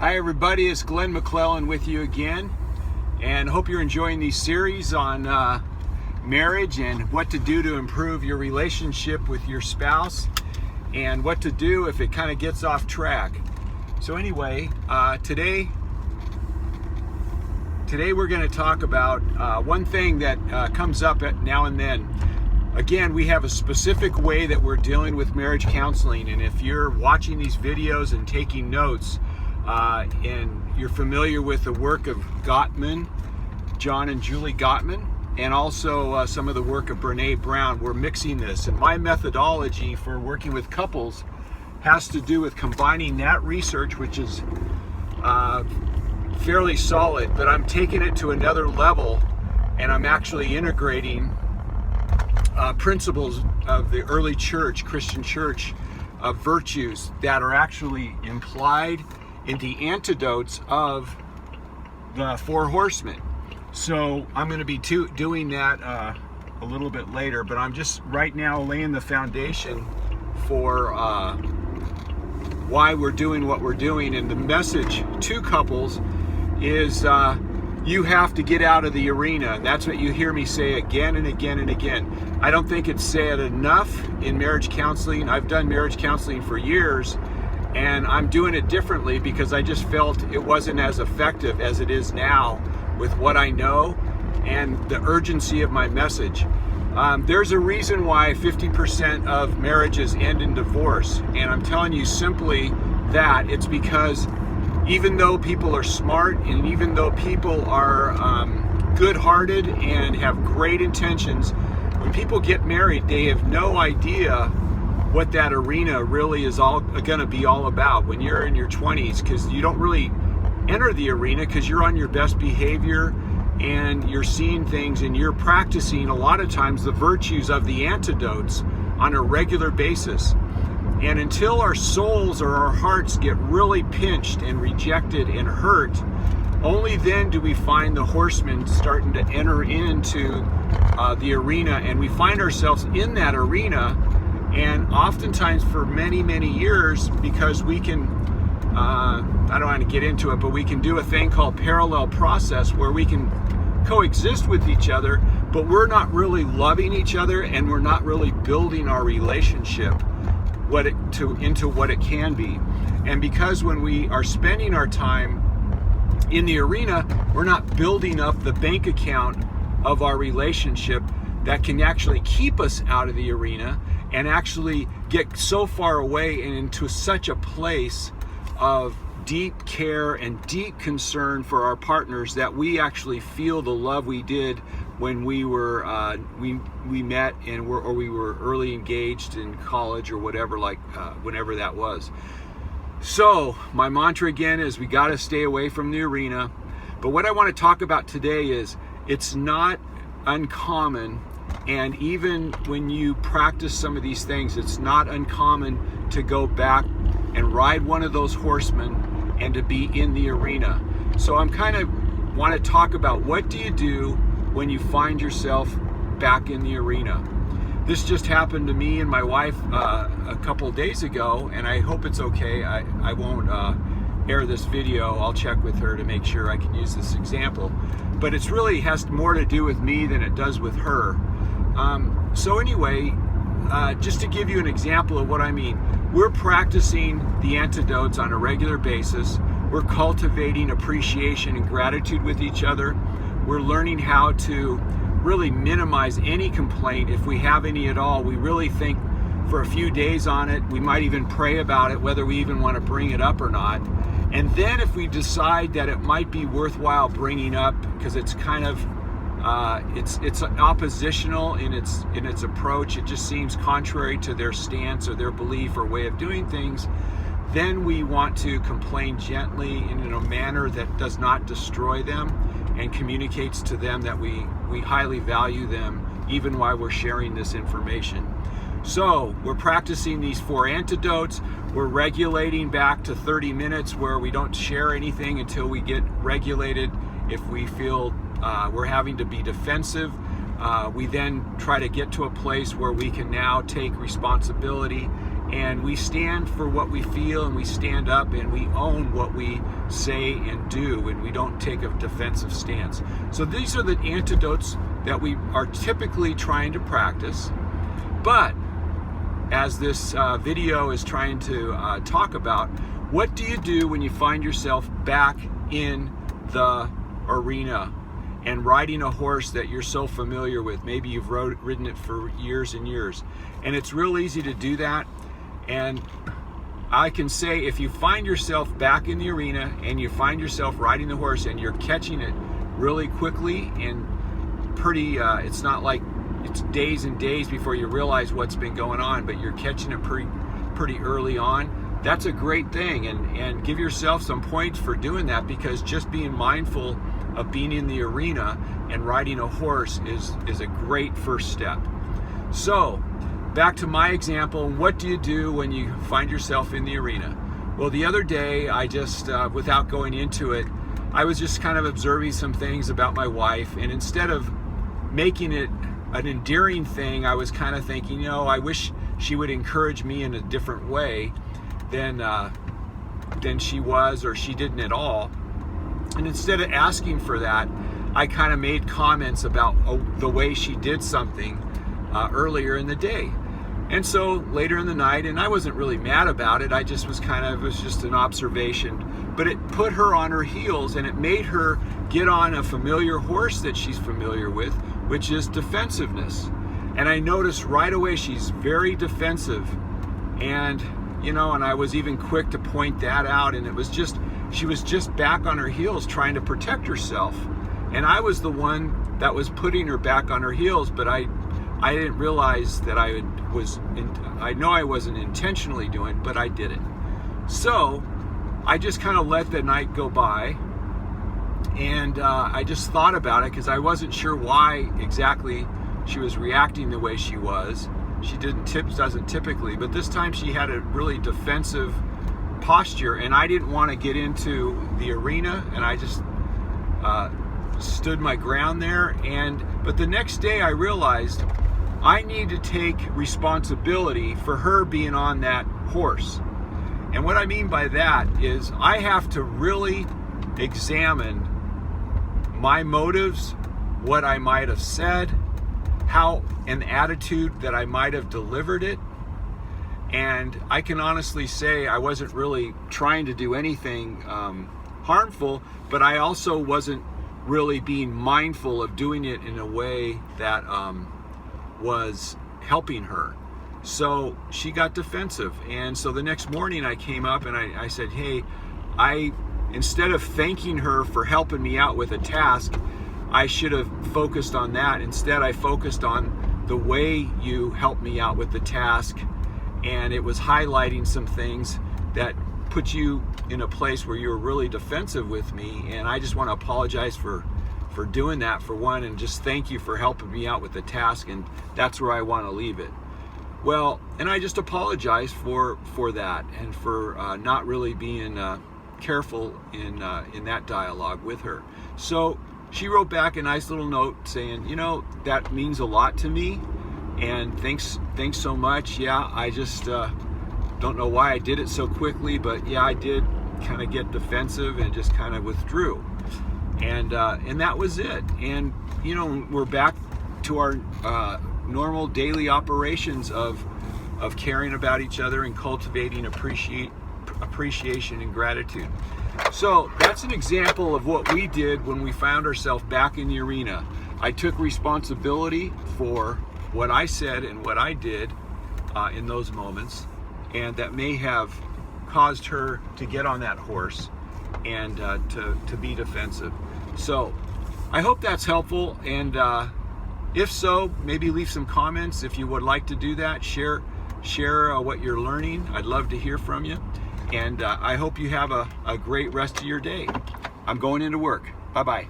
Hi everybody, it's Glenn McClellan with you again, and hope you're enjoying these series on marriage and what to do to improve your relationship with your spouse and what to do if it kind of gets off track. So anyway, today we're going to talk about one thing that comes up now and then. Again, we have a specific way that we're dealing with marriage counseling, and if you're watching these videos and taking notes, and you're familiar with the work of Gottman, John and Julie Gottman, and also some of the work of Brene Brown, we're mixing this. And my methodology for working with couples has to do with combining that research, which is fairly solid, but I'm taking it to another level, and I'm actually integrating principles of the early church, Christian church, of virtues that are actually implied in the antidotes of the four horsemen. So I'm going to be doing that a little bit later, but I'm just right now laying the foundation for why we're doing what we're doing. And the message to couples is you have to get out of the arena. And that's what you hear me say again and again and again. I don't think it's said enough in marriage counseling. I've done marriage counseling for years, and I'm doing it differently because I just felt it wasn't as effective as it is now with what I know and the urgency of my message. There's a reason why 50% of marriages end in divorce, and I'm telling you simply that it's because even though people are smart and even though people are good-hearted and have great intentions, when people get married, they have no idea what that arena really is all going to be all about when you're in your 20s, because you don't really enter the arena because you're on your best behavior and you're seeing things and you're practicing a lot of times the virtues of the antidotes on a regular basis. And until our souls or our hearts get really pinched and rejected and hurt, only then do we find the horsemen starting to enter into the arena, and we find ourselves in that arena. And oftentimes for many, many years, because we can, I don't want to get into it, but we can do a thing called parallel process where we can coexist with each other, but we're not really loving each other and we're not really building our relationship into what it can be. And because when we are spending our time in the arena, we're not building up the bank account of our relationship that can actually keep us out of the arena and actually get so far away and into such a place of deep care and deep concern for our partners that we actually feel the love we did when we were we met and we were early engaged in college or whatever, whenever that was. So my mantra again is we got to stay away from the arena. But what I want to talk about today is it's not uncommon. And even when you practice some of these things, it's not uncommon to go back and ride one of those horsemen and to be in the arena. So I'm kind of want to talk about what do you do when you find yourself back in the arena. This just happened to me and my wife a couple days ago, and I hope it's okay. I won't air this video. I'll check with her to make sure I can use this example. But it's really has more to do with me than it does with her. So anyway, just to give you an example of what I mean, we're practicing the antidotes on a regular basis. We're cultivating appreciation and gratitude with each other. We're learning how to really minimize any complaint. If we have any at all, we really think for a few days on it. We might even pray about it, whether we even want to bring it up or not. And then if we decide that it might be worthwhile bringing up because it's kind of it's oppositional in its approach, it just seems contrary to their stance or their belief or way of doing things, then we want to complain gently and in a manner that does not destroy them and communicates to them that we highly value them even while we're sharing this information. So we're practicing these four antidotes. We're regulating back to 30 minutes where we don't share anything until we get regulated. If we feel we're having to be defensive, we then try to get to a place where we can now take responsibility and we stand for what we feel, and we stand up and we own what we say and do, and we don't take a defensive stance. So these are the antidotes that we are typically trying to practice. But as this video is trying to talk about, what do you do when you find yourself back in the arena and riding a horse that you're so familiar with? Maybe you've ridden it for years and years, and it's real easy to do that. And I can say, if you find yourself back in the arena and you find yourself riding the horse and you're catching it really quickly and pretty, it's not like it's days and days before you realize what's been going on, but you're catching it pretty early on, that's a great thing. And give yourself some points for doing that, because just being mindful of being in the arena and riding a horse is a great first step. So back to my example, what do you do when you find yourself in the arena? Well, the other day, I just, without going into it, I was just kind of observing some things about my wife, and instead of making it an endearing thing, I was kind of thinking, you know, I wish she would encourage me in a different way than she was, or she didn't at all. And instead of asking for that, I kind of made comments about the way she did something earlier in the day. And so later in the night, and I wasn't really mad about it, I just was it was just an observation, but it put her on her heels, and it made her get on a familiar horse that she's familiar with, which is defensiveness. And I noticed right away she's very defensive, and you know, and I was even quick to point that out, and it was just, she was just back on her heels trying to protect herself, and I was the one that was putting her back on her heels. But I didn't realize that I know I wasn't intentionally doing it, but I did it. So I just kind of let the night go by, and I just thought about it, because I wasn't sure why exactly she was reacting the way she was. She doesn't typically, but this time she had a really defensive posture, and I didn't want to get into the arena, and I just stood my ground there. But the next day I realized I need to take responsibility for her being on that horse. And what I mean by that is I have to really examine my motives, what I might have said, how an attitude that I might have delivered it. And I can honestly say I wasn't really trying to do anything harmful, but I also wasn't really being mindful of doing it in a way that was helping her. So she got defensive. And so the next morning I came up and I said, hey, instead of thanking her for helping me out with a task, I should have focused on that. Instead, I focused on the way you helped me out with the task, and it was highlighting some things that put you in a place where you were really defensive with me. And I just want to apologize for doing that, for one, and just thank you for helping me out with the task, and that's where I want to leave it. Well, and I just apologize for that, and for not really being careful in that dialogue with her. So she wrote back a nice little note saying, you know, that means a lot to me, and thanks so much. Yeah, I just don't know why I did it so quickly, but yeah, I did kind of get defensive and just kind of withdrew. And that was it. And you know, we're back to our normal daily operations of caring about each other and cultivating appreciation and gratitude. So that's an example of what we did when we found ourselves back in the arena. I took responsibility for what I said and what I did in those moments, and that may have caused her to get on that horse and to be defensive. So I hope that's helpful, and if so, maybe leave some comments if you would like to do that. Share what you're learning. I'd love to hear from you, and I hope you have a great rest of your day. I'm going into work. Bye-bye.